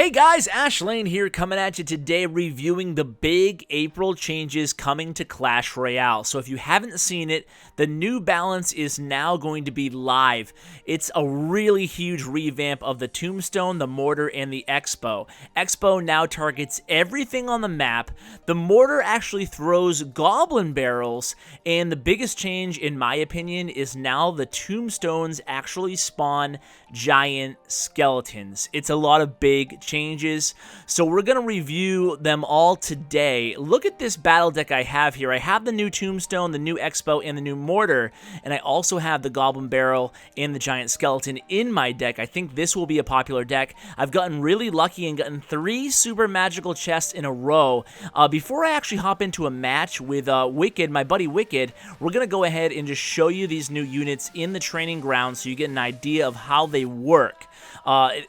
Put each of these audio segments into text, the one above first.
Hey guys, Ash Lane here coming at you today reviewing the big April changes coming to Clash Royale. So if you haven't seen it, the new balance is now going to be live. It's a really huge revamp of the Tombstone, the Mortar, and the Xbow. Xbow now targets everything on the map. The Mortar actually throws Goblin Barrels, and the biggest change, in my opinion, is now the Tombstones actually spawn giant skeletons. It's a lot of big changes, so we're going to review them all today. Look at this battle deck I have here. I have the new Tombstone, the new Xbow, and the new Mortar, and I also have the Goblin Barrel and the giant skeleton in my deck. I think this will be a popular deck. I've gotten really lucky and gotten 3 super magical chests in a row. Before I actually hop into a match with Wicked, my buddy Wicked, we're going to go ahead and just show you these new units in the training ground so you get an idea of how they work.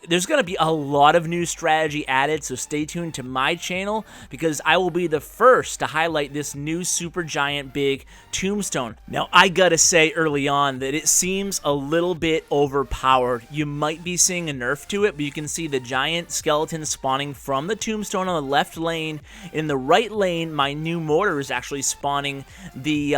There's going to be a lot of new strategy added, so stay tuned to my channel because I will be the first to highlight this new super giant big Tombstone. Now, I gotta say early on that it seems a little bit overpowered. You might be seeing a nerf to it, but you can see the giant skeleton spawning from the Tombstone on the left lane. In the right lane, my new Mortar is actually spawning the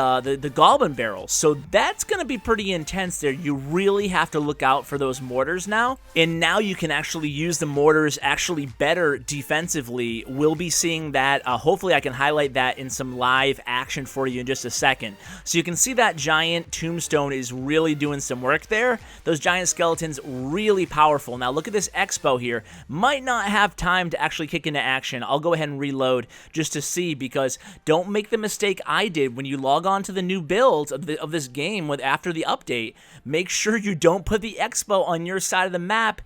Goblin Barrels, so that's going to be pretty intense there. You really have to look out for those Mortars now. And now you can actually use the Mortars actually better defensively. We'll be seeing that. Hopefully I can highlight that in some live action for you in just a second. So you can see that giant Tombstone is really doing some work there. Those giant skeletons, really powerful. Now look at this Xbow here. Might not have time to actually kick into action. I'll go ahead and reload just to see, because don't make the mistake I did when you log on to the new builds of this game after the update. Make sure you don't put the Xbow on your side of the map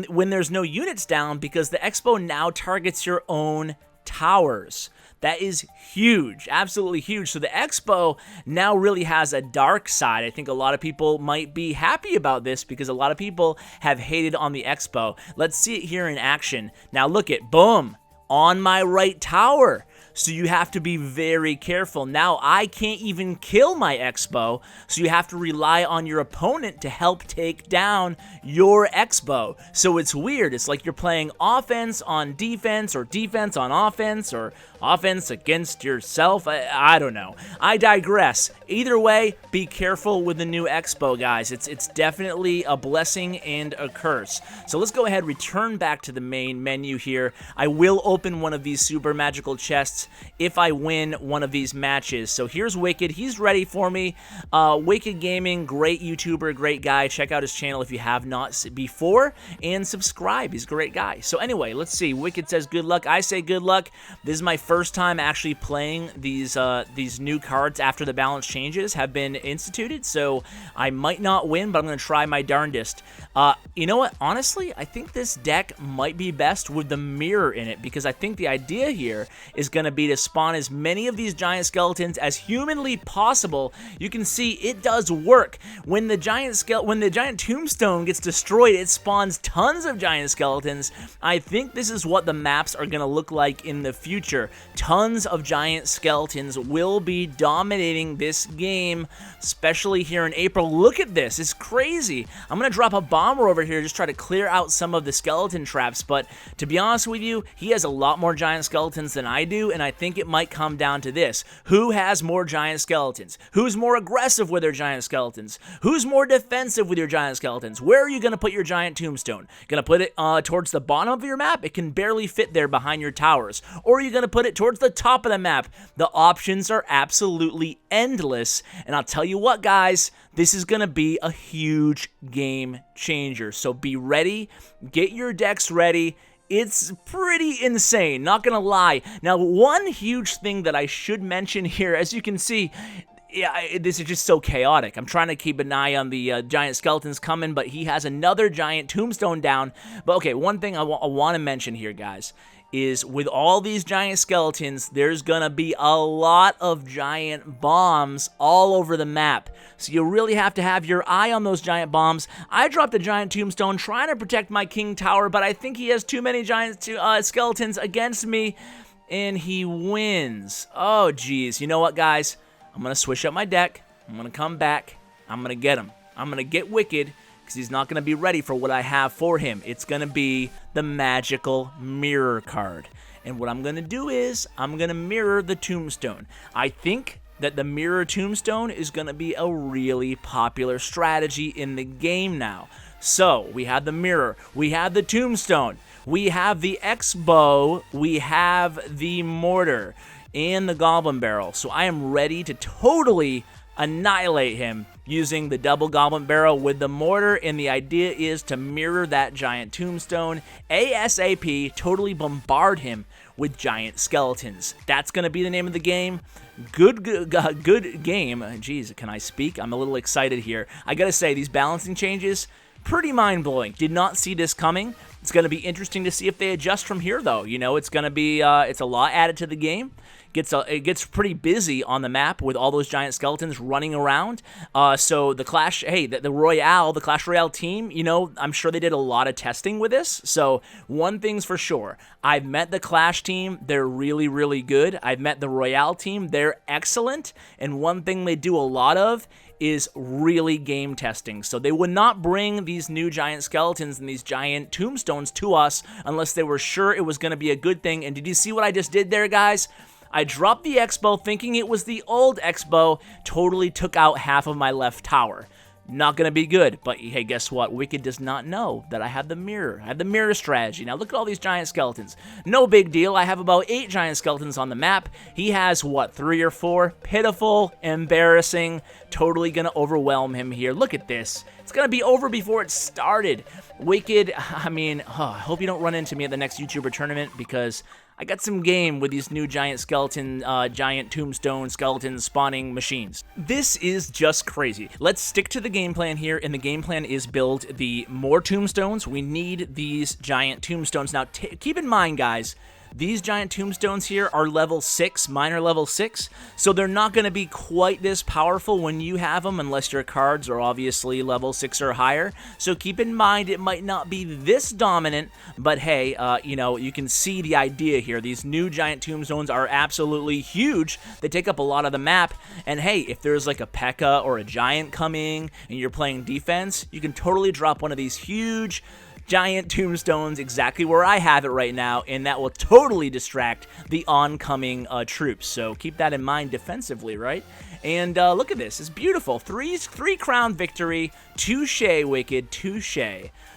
when there's no units down, because the Xbow now targets your own towers. That is huge, absolutely huge. So the Xbow now really has a dark side. I think a lot of people might be happy about this because a lot of people have hated on the Xbow. Let's see it here in action. Now look at, boom, on my right tower. So you have to be very careful. Now I can't even kill my Xbow, so you have to rely on your opponent to help take down your Xbow. So it's weird. It's like you're playing offense on defense, or defense on offense, or offense against yourself. I don't know. I digress. Either way, be careful with the new Xbow, guys. It's definitely a blessing and a curse. So let's go ahead, return back to the main menu here. I will open one of these super magical chests if I win one of these matches. So here's Wicked. He's ready for me. Wicked Gaming, great YouTuber, great guy. Check out his channel if you have not before, and subscribe. He's a great guy. So anyway, let's see. Wicked says good luck. I say good luck. This is my first time actually playing these new cards after the balance changes have been instituted, so I might not win, but I'm going to try my darndest. You know what? Honestly, I think this deck might be best with the mirror in it, because I think the idea here is going to be to spawn as many of these giant skeletons as humanly possible. You can see it does work. When the giant Tombstone gets destroyed, it spawns tons of giant skeletons. I think this is what the maps are going to look like in the future. Tons of giant skeletons will be dominating this game, especially here in April. Look at this. It's crazy. I'm going to drop a bomber over here, just try to clear out some of the skeleton traps, but to be honest with you, he has a lot more giant skeletons than I do, and I think it might come down to this. Who has more giant skeletons? Who's more aggressive with their giant skeletons? Who's more defensive with your giant skeletons? Where are you going to put your giant Tombstone? Going to put it towards the bottom of your map? It can barely fit there behind your towers. Or are you going to put it towards the top of the map? The options are absolutely endless, and I'll tell you what, guys, this is going to be a huge game changer. So be ready, get your decks ready. It's pretty insane, not gonna lie. Now, one huge thing that I should mention here, as you can see, yeah, this is just so chaotic. I'm trying to keep an eye on the giant skeletons coming, but he has another giant Tombstone down. But okay, one thing I want to mention here, guys, is with all these giant skeletons, there's gonna be a lot of giant bombs all over the map. So you really have to have your eye on those giant bombs. I dropped a giant Tombstone trying to protect my King Tower, but I think he has too many giant skeletons against me, and he wins. Oh, geez. You know what, guys? I'm gonna switch up my deck. I'm gonna come back. I'm gonna get him. I'm gonna get Wicked, because he's not going to be ready for what I have for him. It's going to be the magical mirror card. And what I'm going to do is I'm going to mirror the Tombstone. I think that the mirror Tombstone is going to be a really popular strategy in the game now. So we have the mirror, we have the Tombstone, we have the Xbow, we have the Mortar, and the Goblin Barrel. So I am ready to totally annihilate him using the double Goblin Barrel with the Mortar, and the idea is to mirror that giant Tombstone ASAP, totally bombard him with giant skeletons. That's going to be the name of the game. Good game. Jeez, can I speak? I'm a little excited here. I gotta say, these balancing changes, pretty mind-blowing. Did not see this coming. It's going to be interesting to see if they adjust from here, though. You know, it's going to be, it's a lot added to the game. It gets pretty busy on the map with all those giant skeletons running around. So the Clash, hey, the Clash Royale team, you know, I'm sure they did a lot of testing with this. So one thing's for sure, I've met the Clash team. They're really, really good. I've met the Royale team. They're excellent. And one thing they do a lot of is really game testing. So they would not bring these new giant skeletons and these giant tombstones to us unless they were sure it was going to be a good thing. And did you see what I just did there, guys? I dropped the Xbow thinking it was the old Xbow, totally took out half of my left tower. Not going to be good, but hey, guess what? Wicked does not know that I have the mirror. I have the mirror strategy. Now look at all these giant skeletons. No big deal. I have about 8 giant skeletons on the map. He has, what, 3 or 4? Pitiful, embarrassing, totally going to overwhelm him here. Look at this. It's going to be over before it started. Wicked, I mean, I hope you don't run into me at the next YouTuber tournament, because I got some game with these new giant skeleton, giant tombstone skeleton spawning machines. This is just crazy. Let's stick to the game plan here, and the game plan is build the more tombstones. We need these giant tombstones. Now, keep in mind, guys, these giant tombstones here are level 6, minor level 6, so they're not going to be quite this powerful when you have them unless your cards are obviously level 6 or higher. So keep in mind it might not be this dominant, but hey, you know, you can see the idea here. These new giant tombstones are absolutely huge. They take up a lot of the map, and hey, if there's like a P.E.K.K.A. or a giant coming and you're playing defense, you can totally drop one of these huge giant tombstones exactly where I have it right now, and that will totally distract the oncoming troops. So keep that in mind defensively, right? And look at this. It's beautiful. Three crown victory. Touche, Wicked. Touche.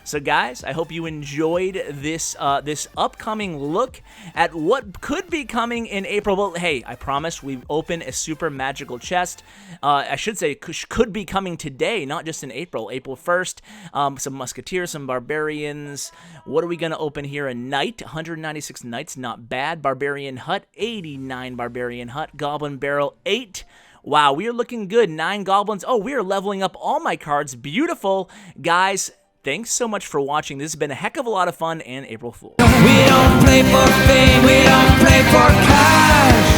So guys, I hope you enjoyed this this upcoming look at what could be coming in April. Well, hey, I promise we open a super magical chest. I should say could be coming today, not just in April. April 1st, some musketeers, some barbarians. What are we going to open here? A knight, 196 knights, not bad. Barbarian hut, 89 barbarian hut. Goblin barrel, 8. Wow, we are looking good. 9 goblins. Oh, we are leveling up all my cards. Beautiful. Guys, thanks so much for watching. This has been a heck of a lot of fun, and April Fool. We don't play for fame, we don't play for cash.